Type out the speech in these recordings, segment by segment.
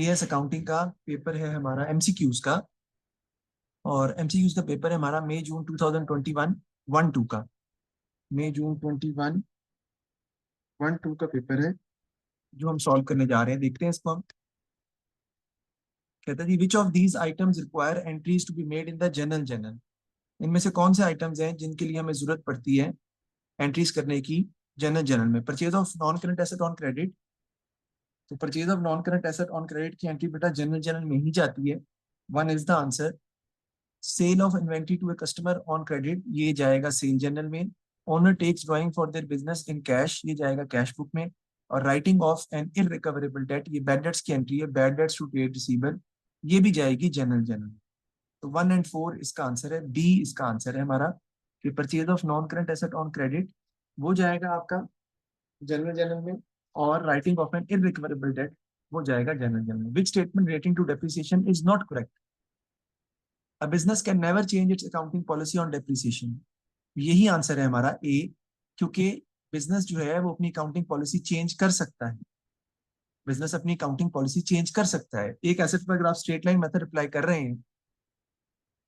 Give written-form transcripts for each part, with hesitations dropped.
As accounting का paper है हमारा एमसीक्यूज का, और एमसीक्यूज का पेपर है हमारा मई जून 2021 1-2 का। मई जून 21 1-2 का पेपर है जो हम सॉल्व करने जा रहे हैं। देखते हैं इसको हम। कहता है जी, which of these items require entries to be made in the journal. इनमें से कौन से आइटम्स हैं जिनके लिए हमें जरूरत पड़ती है एंट्रीज करने की जनरल में। Purchase of non current asset on credit, तो purchase of non current asset on credit की एंट्री बेटा जनरल में ही जाती है। One is the answer. Sale of inventory to a customer on credit, ये जाएगा सेल जनरल में। Owner takes drawing for their business in cash, ये जाएगा कैश बुक में। और writing off an irrecoverable debt, ये बैड डेट्स की entry है, bad debts to trade receivable, ये भी जाएगी जनरल। तो 1 और 4 इसका आंसर है। बी इसका आंसर है हमारा कि purchase of non current asset on credit वो जाएगा आपका जनरल में, और writing off an irrecoverable debt वो जाएगा जनरल में। Which statement relating to depreciation is not correct. A business can never change its accounting policy on depreciation, यही answer है हमारा ए, क्योंकि बिजनेस जो है वो अपनी अकाउंटिंग पॉलिसी चेंज कर सकता है। बिजनेस अपनी अकाउंटिंग पॉलिसी चेंज कर सकता है। एक एसेट पर अगर आप स्ट्रेट लाइन मेथड अप्लाई कर रहे हैं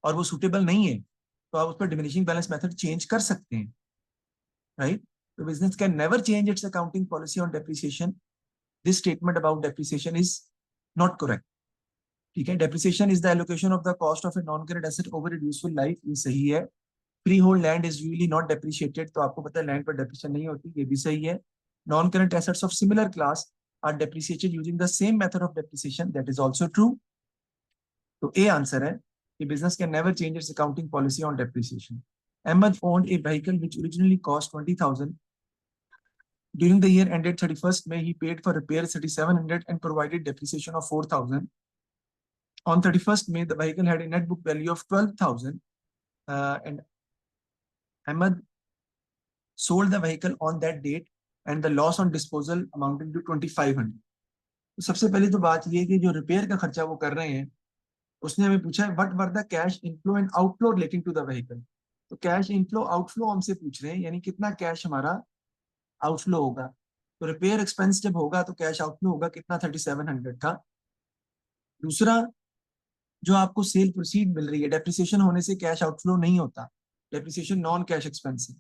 और वो सुटेबल नहीं है, तो आप उस पर डिमिनिशिंग बैलेंस मेथड चेंज कर सकते हैं, राइट। तो business can never change its accounting policy on depreciation. This statement about depreciation is not correct. ठीक है, depreciation is the allocation of the cost of a non current asset over it useful life, ये सही है। Free hold land is usually not depreciated, तो आपको पता है land पर डेप्रिसिएशन नहीं होती, ये भी सही है। Non current assets of similar class are depreciated using the same method of depreciation, that is also true. तो ए आंसर है कि business can never change its accounting policy on depreciation. Ahmed owned a vehicle which originally cost 20,000. During the year ended 31st May, he paid for repairs 3,700 and provided depreciation of 4,000. On 31st May, the vehicle had a net book value of 12,000, and Ahmed sold the vehicle on that date, and the loss on disposal amounting to 2,500. तो सबसे पहले तो बात ये है कि जो repair का खर्चा वो कर रहे हैं, उसने हमें पूछा है what were the cash inflow and outflow relating to the vehicle. तो कैश इनफ्लो आउटफ्लो हमसे पूछ रहे हैं, यानी कितना कैश हमारा आउटफ्लो होगा। तो रिपेयर एक्सपेंस जब होगा तो कैश आउटफ्लो होगा कितना, 3,700 का। दूसरा, जो आपको सेल प्रोसीड मिल रही है, डेप्रिसिएशन होने से कैश आउटफ्लो नहीं होता, डेप्रिसिएशन नॉन कैश एक्सपेंस है।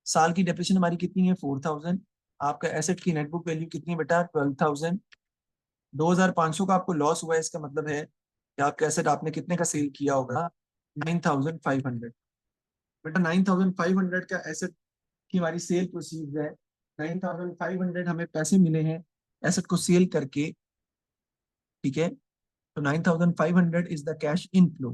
साल की डेप्रिसिएशन हमारी कितनी है, 4,000। आपका एसेट की नेट बुक वैल्यू कितनी बेटा, 12,000। 2,500 का आपको लॉस हुआ है, इसका मतलब है कि आपका एसेट आपने कितने का सेल किया होगा, 9,500। बेटा 9,500 का एसेट की हमारी सेल प्रोसीड है। 9,500 हमें पैसे मिले हैं एसेट को सेल करके, ठीक है। तो 9,500 इज द कैश इनफ्लो,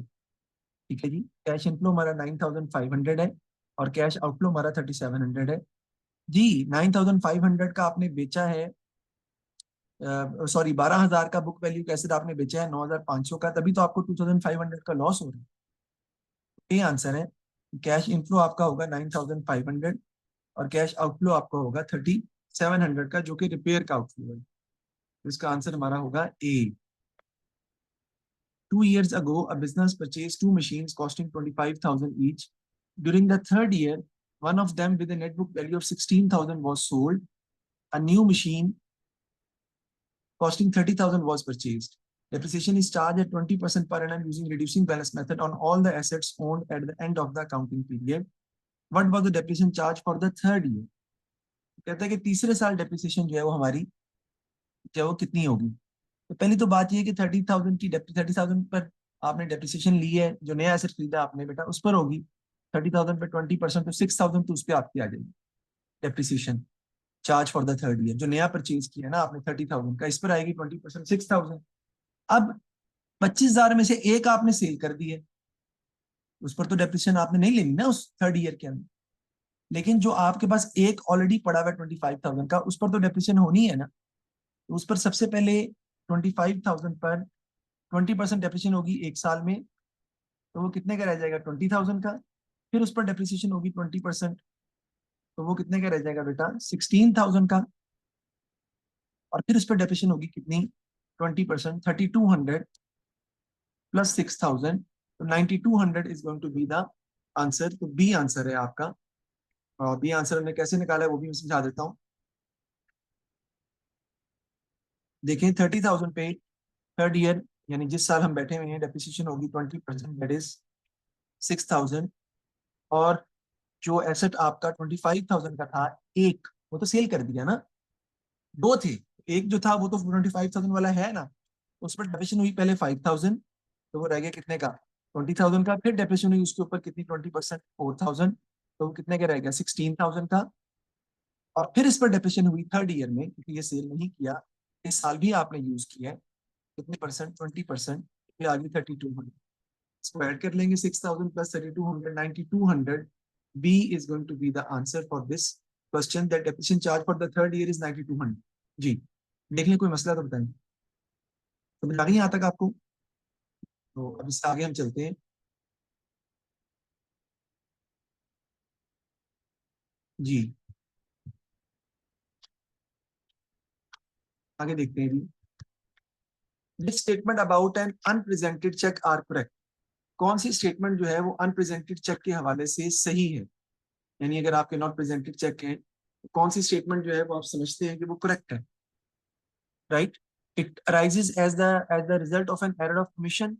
ठीक है जी। कैश इनफ्लो हमारा 9,500 है, और कैश आउटफ्लो हमारा 3,700 है जी। 9,500 का आपने बेचा है, सॉरी 12,000 का बुक वैल्यू कैसे आपने बेचा है 9,500 का, तभी तो आपको 2,500 का लॉस हो रहा है। ये आंसर है। कैश इनफ्लो आपका होगा 9,500, और कैश आउटफ्लो आपका होगा 3,700 का, जो कि रिपेयर का आउटफ्लो है। तो इसका आंसर हमारा होगा ए। 2 years ago, a business purchased two machines costing 25,000 each. During the third year, one of them with a net book value of 16,000 was sold. A new machine costing 30,000 was purchased. Depreciation is charged at 20% per annum using reducing balance method on all the assets owned at the end of the accounting period. What was the depreciation charge for the third year? कहता है कि तीसरे साल depreciation जो है वो हमारी जो है वो कितनी होगी। तो पहली तो बात ये है कि 30,000 की 30,000 पर आपने डेप्रिसिएशन ली है, जो नया एसेट खरीदा आपने बेटा उस पर होगी। 30,000 पे 20%, तो 6,000 तो उस पर आपकी आ जाएगी depreciation charge for the third year. जो नया परचेज किया ना आपने 30,000 का, इस पर आएगी 20%, 6,000। अब 25,000 में से एक आपने सेल कर दी है, उस पर तो डेप्रिसिएशन आपने नहीं लेनी ना उस थर्ड ईयर के अंदर। लेकिन जो आपके पास एक ऑलरेडी पड़ा हुआ है 25,000 का, उस पर तो डेप्रिसिएशन होनी है ना। तो उस पर सबसे पहले 25,000 पर 20% डेप्रिसिएशन होगी एक साल में, तो वो कितने का रह जाएगा, 20,000 का। फिर उस पर डेप्रिसिएशन होगी 20%, तो वो कितने का रह जाएगा बेटा, 16,000 का। और फिर उस पर डेप्रिसिएशन होगी कितनी, 20%, 3,200 प्लस 6,000, तो 9,200 is going to be the answer. तो बी आंसर है आपका। और बी आंसर हमने कैसे निकाला है वो भी मैं समझा देता हूँ। देखें 30,000 पे थर्ड ईयर यानी जिस साल हम बैठे हुए हैं डेप्रिसिएशन होगी 20%, दैट इज 6,000। और जो एसेट आपका 25,000 का था, एक वो तो सेल कर दिया ना, दो थे, एक जो था वो तो 25,000 वाला है ना, उस पर डेप्रिसिएशन हुई पहले 5,000, तो वो रह गया कितने का, 20,000 का। फिर डेप्रिसिएशन हुई उसके ऊपर कितनी, 20%, 4,000, तो वो कितने का रह गया, 16,000 का। और फिर इस पर डेप्रिसिएशन हुई थर्ड ईयर में, क्योंकि ये सेल नहीं किया, इस साल भी आपने यूज किया है, कितने परसेंट, 20%, फिर आ गई 3,200। इसको ऐड कर लेंगे, 6,000 plus 3,200, 9,200। B is going to be the answer for this question, that depreciation charge for the third year is 9,200। जी, देख लें कोई मसला तो बताएं। समझ आ गई यहाँ तक आपको? तो अब इससे आगे हम चलते हैं। जी, आगे देखते हैं जी। This statement about an unpresented cheque are correct. कौन सी स्टेटमेंट जो है वो अनप्रेजेंटेड चेक के हवाले से सही है, यानी अगर आपके नॉट प्रेजेंटेड चेक है तो कौन सी स्टेटमेंट जो है वो आप समझते हैं कि वो करेक्ट है, right? It arises as the result of an error of commission.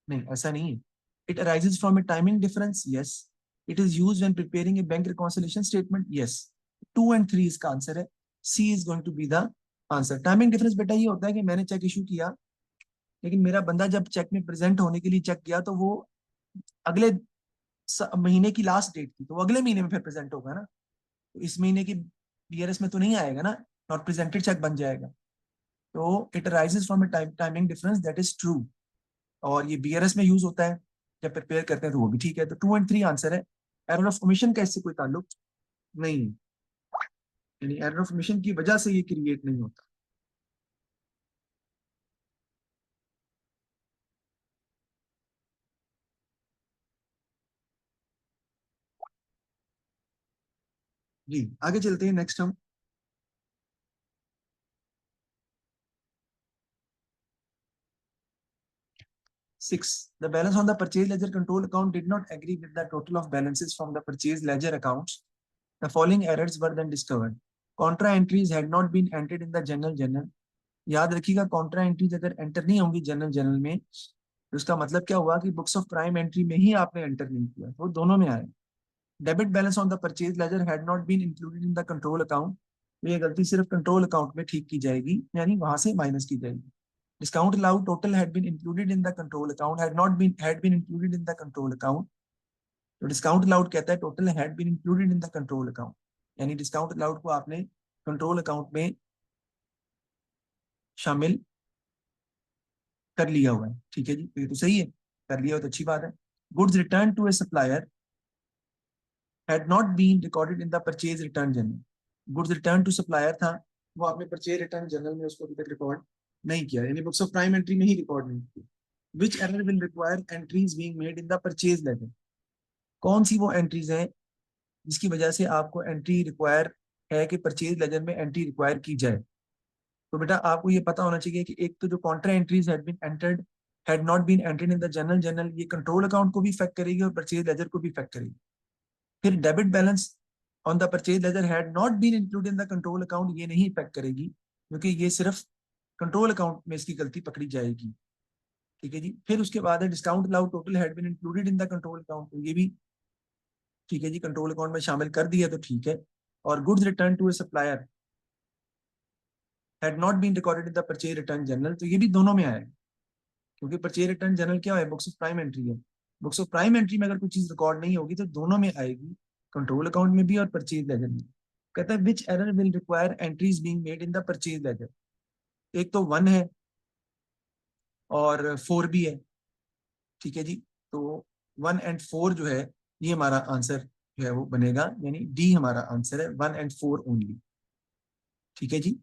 नहीं, ऐसा नहीं है। It arises from a timing difference, yes. It is used when preparing a bank reconciliation statement, yes. 2 और 3 इसका आंसर है, C is going to be the answer. Timing difference बेटा ये होता है कि मैंने चेक इशू किया, लेकिन मेरा बंदा जब चेक में प्रेजेंट होने के लिए चेक किया तो वो अगले महीने की लास्ट डेट थी, तो वो अगले महीने में फिर प्रेजेंट होगा ना, तो इस महीने की बीआरएस में तो नहीं आएगा ना, नॉट प्रेजेंटेड चेक बन जाएगा। तो it arises from a timing difference, that is true. और ये बीआरएस में यूज होता है जब प्रिपेयर करते हैं, तो वो भी ठीक है। तो 2 और 3 आंसर है। एरर ऑफ कमीशन का इससे कोई ताल्लुक नहीं है, यानी एरर ऑफ कमीशन की वजह से ये क्रिएट नहीं होता। जी, आगे चलते हैं नेक्स्ट हम। 6, the balance on the purchase ledger control account did not agree with the total of balances from the purchase ledger accounts. The following errors were then discovered. Contra entries had not been entered in the general journal. याद रखिएगा, Contra entries अगर enter नहीं होंगी general journal में, तो उसका मतलब क्या हुआ कि बुक्स ऑफ प्राइम एंट्री में ही आपने एंटर नहीं किया, वो दोनों में आए। Debit balance on the purchase ledger had not been included in the control account. ये गलती सिर्फ कंट्रोल अकाउंट में ठीक की जाएगी, यानी वहां से माइनस की जाएगी। Discount allowed total had been included in the control account, had been included in the control account. तो डिस्काउंट अलाउड कहता है total had been included in the control account, यानी डिस्काउंट अलाउड को आपने कंट्रोल अकाउंट में शामिल कर लिया हुआ है, ठीक है जी, तो ये तो सही है, कर लिया हो तो अच्छी बात है। Goods return to a supplier had not been recorded in the purchase return journal. Goods return to supplier था, वो आपने परचेज रिटर्न जर्नल में उसको अभी तक रिकॉर्ड नहीं किया, यानी बुक्स ऑफ प्राइम एंट्री में ही रिकॉर्ड नहीं किया। Which error will require entries being made in the purchase ledger. कौन सी वो एंट्रीज है जिसकी वजह से आपको एंट्री रिक्वायर है कि परचेज लेजर में एंट्री रिक्वायर की जाए? तो बेटा आपको ये पता होना चाहिए कि एक तो जो contra entries had not been entered in the general journal, ये कंट्रोल अकाउंट को भी इफेक्ट करेगी और परचेज लेजर को भी इफेक्ट करेगी। फिर debit balance on the purchase ledger had not been included in the control account, ये नहीं इफेक्ट करेगी, क्योंकि ये सिर्फ कंट्रोल अकाउंट में इसकी गलती पकड़ी जाएगी, ठीक है जी। फिर उसके बाद है discount allowed total had been included in the control account, तो ये भी ठीक है जी, कंट्रोल अकाउंट में शामिल कर दिया तो ठीक है। और goods return to a supplier had not been recorded in the purchase return journal, तो ये भी दोनों में आएगा, क्योंकि परचेज रिटर्न जनरल क्या है, बुक्स ऑफ प्राइम एंट्री है। बुक्स ऑफ प्राइम एंट्री में अगर कोई चीज रिकॉर्ड नहीं होगी तो दोनों में आएगी, कंट्रोल अकाउंट में भी और परचेज लेजर में। कहता है which error will require entries being made in the purchase ledger. एक तो 1 है और 4 भी है, ठीक है जी। तो 1 और 4 जो है, ये हमारा आंसर जो है वो बनेगा, यानी डी हमारा आंसर है, 1 और 4 ओनली, ठीक है जी।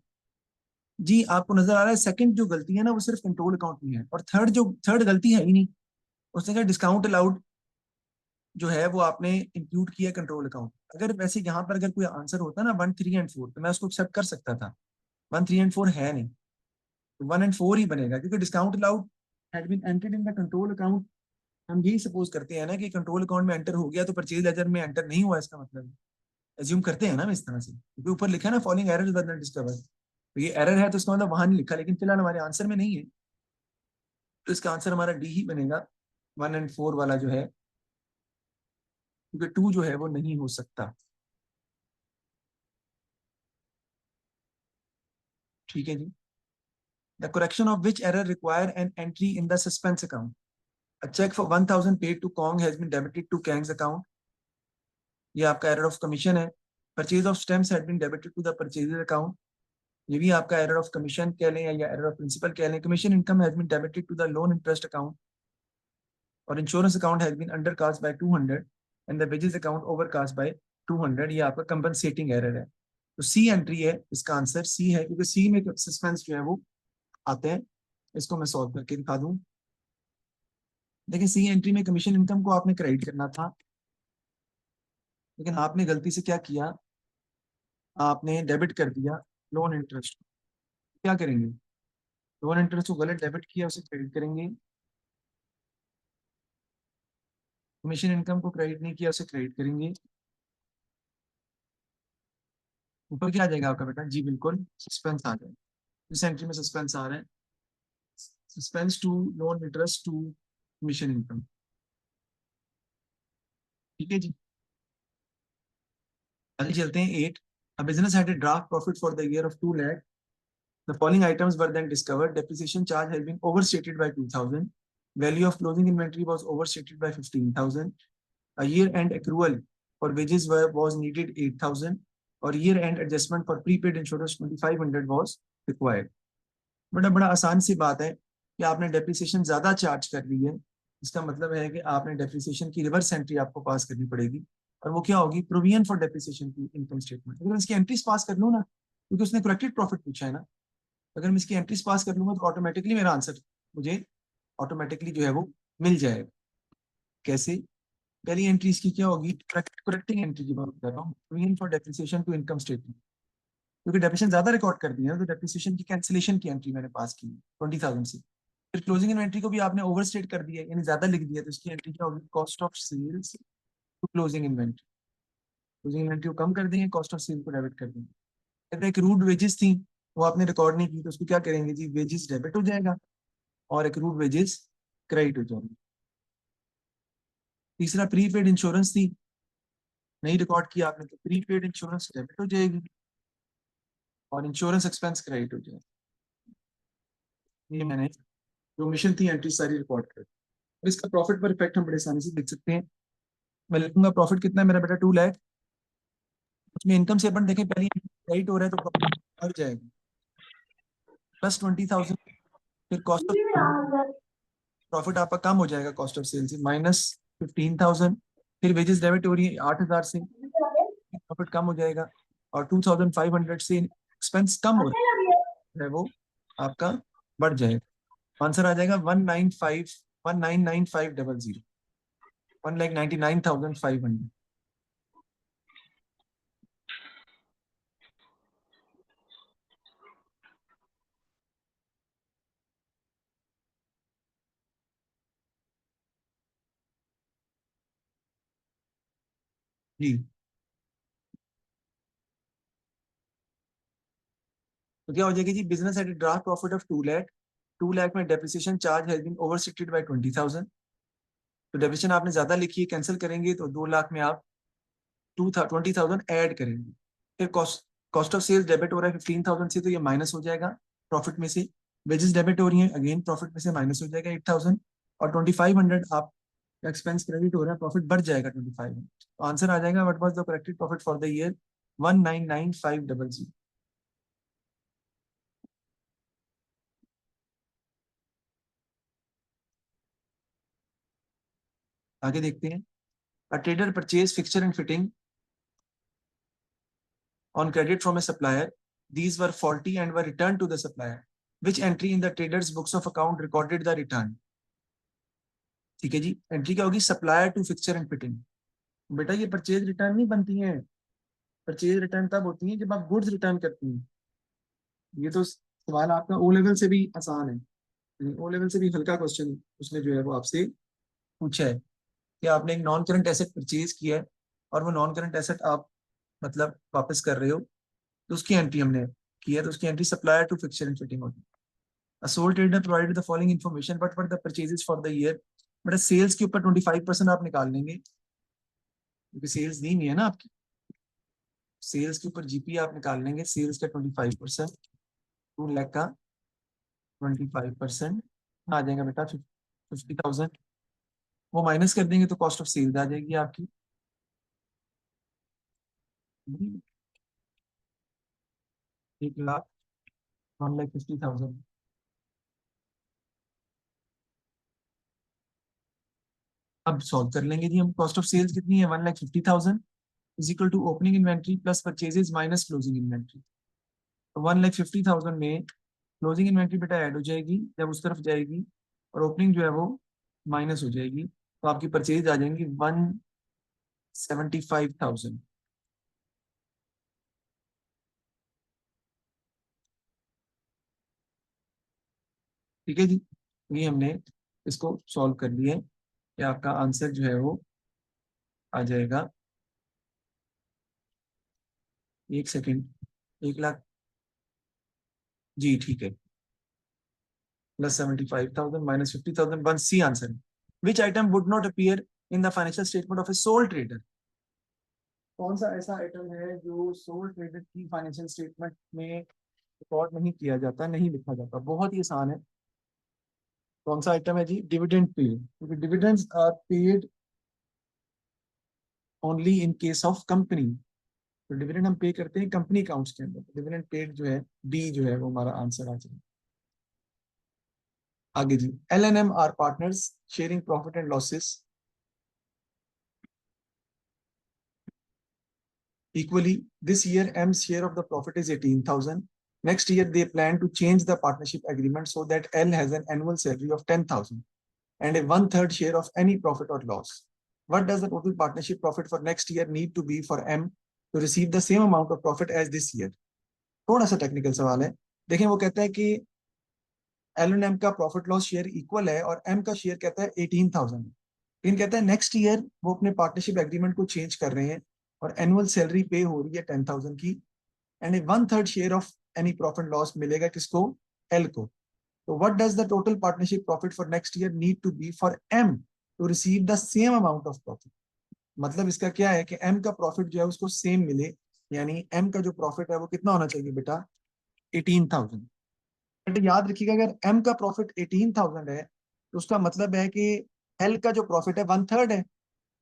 जी, आपको नजर आ रहा है सेकंड जो गलती है ना वो सिर्फ कंट्रोल अकाउंट में है, और थर्ड गलती है ही नहीं। उसने कहा डिस्काउंट अलाउड जो है वो आपने इंक्लूड किया कंट्रोल अकाउंट। अगर वैसे यहाँ पर अगर कोई आंसर होता ना 1, 3 और 4, तो मैं उसको एक्सेप्ट कर सकता था। 1, 3 और 4 है नहीं, तो 1 और 4 ही बनेगा, क्योंकि discount allowed had been entered in the control account. हम यही सपोज करते हैं ना कि कंट्रोल अकाउंट में एंटर हो गया तो परचेज लेजर में एंटर नहीं हुआ, इसका मतलब एज्यूम करते हैं ना हम इस तरह से, क्योंकि ऊपर लिखा है ना following errors were not discovered, तो ये एरर है तो इसका मतलब वहां नहीं लिखा, लेकिन फिलहाल हमारे आंसर में नहीं है, तो इसका आंसर हमारा डी ही बनेगा, 1 और 4 वाला जो है, क्योंकि 2 जो है वो नहीं हो सकता। ठीक है जी। The correction of which error require an entry in the suspense account. A check for 1000 paid to Kong has been debited to Kang's account. ये आपका एरर ऑफ कमीशन है। Purchase of stamps had been debited to the purchaser account. ये भी आपका error of commission कह लें या error of principle कह लें। Commission income has been debited to the loan interest account, और insurance account has been undercast by 200 and the wages account overcast by 200। ये आपका कंपनसेटिंग एरर है। तो सी एंट्री है, इसका आंसर सी है, क्योंकि सी में सस्पेंस जो है वो आते हैं। इसको मैं सॉल्व करके दिखा दूं। देखिए, सी एंट्री में कमीशन इनकम को आपने क्रेडिट करना था, लेकिन आपने गलती से क्या किया, आपने डेबिट कर दिया लोन इंटरेस्ट। क्या करेंगे, लोन इंटरेस्ट को गलत डेबिट किया, उसे क्रेडिट करेंगे। कमीशन इनकम को क्रेडिट नहीं किया, उसे क्रेडिट करेंगे। ऊपर क्या आ जाएगा आपका बेटा, जी बिल्कुल सस्पेंस आ जाएगा। इस एंट्री में सस्पेंस आ रहा है, suspense to loan interest to commission income. ठीक है जी। आगे चलते हैं 8। A business had a draft profit for the year of 2 lakh. The following items were then discovered. Depreciation charge has been overstated by 2000. Value of closing inventory was overstated by 15,000. A year-end accrual for wages was needed 8,000, और year-end adjustment for prepaid insurance 2,500 was required. बड़ा बड़ा आसान सी बात है कि आपने depreciation ज्यादा charge कर ली है। इसका मतलब है कि आपने डेप्रिसिएशन की रिवर्स एंट्री आपको पास करनी पड़ेगी, और वो क्या होगी, प्रोविजन फॉर डेप्रिसिएशन की इनकम स्टेटमेंट। अगर मैं इसकी एंट्रीज पास कर लूँ ना, क्योंकि उसने करेक्टेड प्रॉफिट पूछा है ना, अगर मैं इसकी एंट्रीज पास कर लूंगा तो ऑटोमेटिकली मेरा आंसर मुझे ऑटोमेटिकली जो है वो मिल जाएगा। कैसे, पहली एंट्री इसकी क्या होगी, करेक्टिंग एंट्री की बात कर रहा हूँ, provision for depreciation to income statement. क्योंकि डेप्रिसिएशन ज्यादा रिकॉर्ड कर दिया है, तो डेप्रिसिएशन की कैंसिलेशन की एंट्री मैंने पास की 20,000 से। फिर क्लोजिंग इन्वेंट्री को भी आपने ओवरस्टेट कर दिया, यानी ज्यादा लिख दिया, तो इसकी एंट्री क्या होगी, cost of sales to closing inventory. Closing inventory को कम कर देंगे, कॉस्ट ऑफ सेल को डेबिट कर देंगे। कहते हैं क्रूड वेजेस थी, वो आपने रिकॉर्ड नहीं की, तो उसको क्या करेंगे जी, वेजेस डेबिट हो जाएगा और एक्रूड वेजेस क्रेडिट हो जाएंगे। तीसरा, प्रीपेड इंश्योरेंस थी, नहीं रिकॉर्ड किया आपने, तो प्रीपेड इंश्योरेंस डेबिट हो जाएगी और इंश्योरेंस एक्सपेंस क्रेडिट हो जाएगा। ये मैंने जो मिशन थी एंट्री सारी रिकॉर्ड कर, और इसका प्रॉफिट पर इफेक्ट हम बड़े आसानी से देख सकते हैं। मैं लिखूंगा प्रॉफिट कितना है मेरा बेटा, 2 लाख। उसमें इनकम से अपन देखें, पहली क्रेडिट हो रहा है तो प्रॉफिट बढ़ जाएगा, प्लस 20,000। फिर कॉस्ट ऑफ प्रॉफिट आपका कम हो जाएगा, कॉस्ट ऑफ सेल से माइनस 15,000। फिर वेजेस डेबिट हो रही है 8,000 से, प्रॉफिट कम हो जाएगा, और 2,500 से एक्सपेंस कम हो रहा है वो आपका बढ़ जाएगा। आंसर आ जाएगा 1,99,500, 1,99,500। जी, तो क्या हो जाएगी जी, business at draft profit of 2 lakh. 2 lakh में depreciation charge has been overstated by 20,000। तो डेप्रिसिएशन आपने ज्यादा लिखी है, कैंसिल करेंगे तो 2 लाख में आप 20,000 ऐड करेंगे। फिर cost cost of sales debit हो रहा है 15,000 से, तो ये माइनस हो जाएगा प्रॉफिट में से। वेजेस डेबिट हो रही है, अगेन प्रॉफिट में से माइनस हो जाएगा 8,000, और 2,500 आप एक्सपेंस क्रेडिट हो रहा है, प्रॉफिट बढ़ जाएगा 2500। तो आंसर आ जाएगा, what was the corrected profit for the year, 1,99,500। आगे देखते हैं। A trader purchase fixture and fitting on credit from a supplier. These were faulty and were returned to the supplier. Which entry in the trader's books of account recorded the return? ठीक है जी, entry क्या होगी, supplier to fixture and fitting. बेटा ये purchase return नहीं बनती है, purchase return तब होती है जब आप गुड्स रिटर्न करती हैं। ये तो सवाल आपका ओ लेवल से भी आसान है, ओ लेवल से भी हल्का क्वेश्चन उसने जो है वो आपसे पूछा है कि आपने एक नॉन करंट एसेट परचेज किया है, और वो नॉन करंट एसेट आप मतलब वापस कर रहे हो, तो उसकी एंट्री हमने की है, तो उसकी entry supplier to fixture and fitting होती है। A sole trader provided the following information, but what the purchases for the year? But sales के ऊपर 25% आप निकाल लेंगे, क्योंकि सेल्स दी नहीं है ना आपकी। सेल्स के ऊपर जीपी आप निकाल लेंगे, सेल्स का 25%, 2 लाख का 25% आ जाएगा बेटा 50,000। वो माइनस कर देंगे तो कॉस्ट ऑफ सेल्स आ जाएगी आपकी 1 लाख 1,50,000। अब सॉल्व कर लेंगे जी हम। कॉस्ट ऑफ सेल्स कितनी है? 1,50,000 is equal to opening inventory plus purchases minus closing inventory. तो 1,50,000 में क्लोजिंग इन्वेंट्री बेटा ऐड हो जाएगी जब उस तरफ जाएगी, और ओपनिंग जो है वो माइनस हो जाएगी, तो आपकी परचेज आ जाएंगी 1,75,000। ठीक है जी, ये हमने इसको सॉल्व कर लिया है कि आपका आंसर जो है वो आ जाएगा, 1 सेकेंड, 1 लाख, जी ठीक है, प्लस 75,000 माइनस 50,000, 1C आंसर है। विच item would not appear in the financial statement of A soul trader? कौन सा ऐसा आइटम है जो सोल ट्रेडर की फाइनेंशियल स्टेटमेंट में रिकॉर्ड नहीं किया जाता, नहीं लिखा जाता? बहुत ही आसान है। कौन सा आइटम है जी? डिविडेंड पेड, क्योंकि dividends are paid only in case of company. तो डिविडेंड हम पे करते हैं कंपनी अकाउंट्स के अंदर, डिविडेंड पेड जो है डी जो है वो हमारा आंसर आ जाएगा। आगे जी, L&M are partners sharing profit and losses equally. This year M's share of the profit is 18,000. Next year they plan to change the partnership agreement so that L has an annual salary of 10,000 and a 1/3 share of any profit or loss. What does the total partnership profit for next year need to be for M to receive the same amount of profit as this year? थोड़ा सा technical सवाल है। देखें, वो कहता है कि L and M का प्रॉफिट लॉस शेयर इक्वल है और एम का शेयर कहता है 18,000। लेकिन कहता है नेक्स्ट ईयर वो अपने पार्टनरशिप एग्रीमेंट को चेंज कर रहे हैं और एनुअल सैलरी पे हो रही है 10,000 की, and a 1/3 share of any profit loss मिलेगा किसको? एल को। तो what does the total partnership profit for next year need to be for M to receive the same amount of profit? मतलब इसका क्या है कि एम का प्रॉफिट जो है उसको सेम मिले, यानी एम का जो प्रॉफिट है वो कितना होना चाहिए बेटा? 18,000। बट याद रखिएगा, अगर एम का प्रॉफिट 18,000 है तो उसका मतलब है कि एल का जो प्रॉफिट है 1/3 है।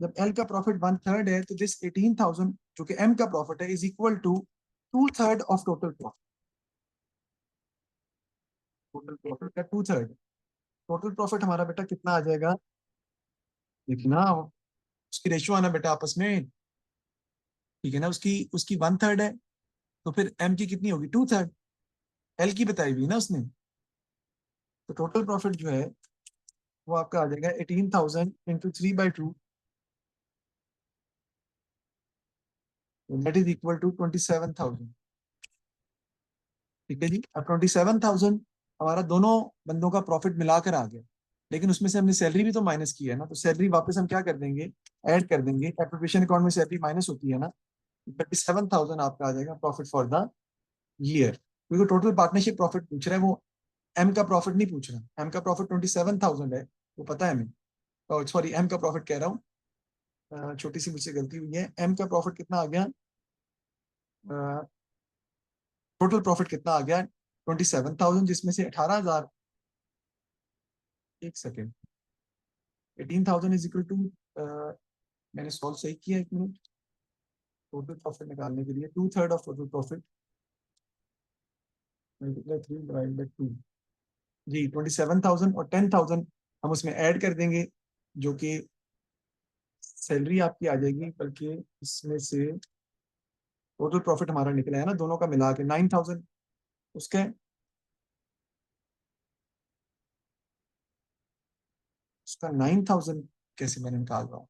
जब एल का प्रॉफिट 1/3 है तो दिस 18,000 जो कि एम का प्रॉफिट है is equal to 2/3 of total profit. Total profit का 2/3। टोटल प्रॉफिट हमारा बेटा कितना आ जाएगा? देखना, उसकी रेशियो आना बेटा आपस में, ठीक है ना? उसकी उसकी 1/3 है, तो फिर एम की कितनी होगी? 2/3। एल की बताई हुई ना उसने। तो टोटल प्रॉफिट जो है वो आपका आ जाएगा 18,000 into 3/2, that is equal to 27,000। ठीक है जी। अब 27,000 हमारा दोनों बंदों का प्रॉफिट मिलाकर आ गया, लेकिन उसमें से हमने सैलरी भी तो माइनस की है ना, तो सैलरी वापस हम क्या कर देंगे? ऐड कर देंगे। एप्रोप्रिएशन अकाउंट में सैलरी माइनस होती है ना। 27,000 आपका आ जाएगा प्रॉफिट फॉर द ईयर, क्योंकि टोटल पार्टनरशिप प्रॉफिट पूछ रहा है वो, एम का प्रॉफिट नहीं पूछ रहा। एम का प्रॉफिट 27,000 है, वो पता है हमें। सॉरी, एम का प्रॉफिट कह रहा हूँ, छोटी सी मुझसे गलती हुई है। एम का प्रॉफिट कितना आ गया? टोटल प्रॉफिट कितना आ गया? 27,000, जिसमें से 18,000, 1 सेकेंड, 18,000 इज इक्वल टू, मैंने सॉल्व सही किया, 1 मिनट। टोटल प्रॉफिट निकालने के लिए 2/3 ऑफ टोटल प्रॉफिट मल्टीप्लाई 3/2, जी 27,000 और 10,000 हम उसमें ऐड कर देंगे, जो कि सैलरी आपकी आ जाएगी, बल्कि इसमें से टोटल प्रॉफिट हमारा निकला है ना दोनों का मिला के 9,000। उसके उसका 9,000 कैसे मैं निकाल रहा हूँ?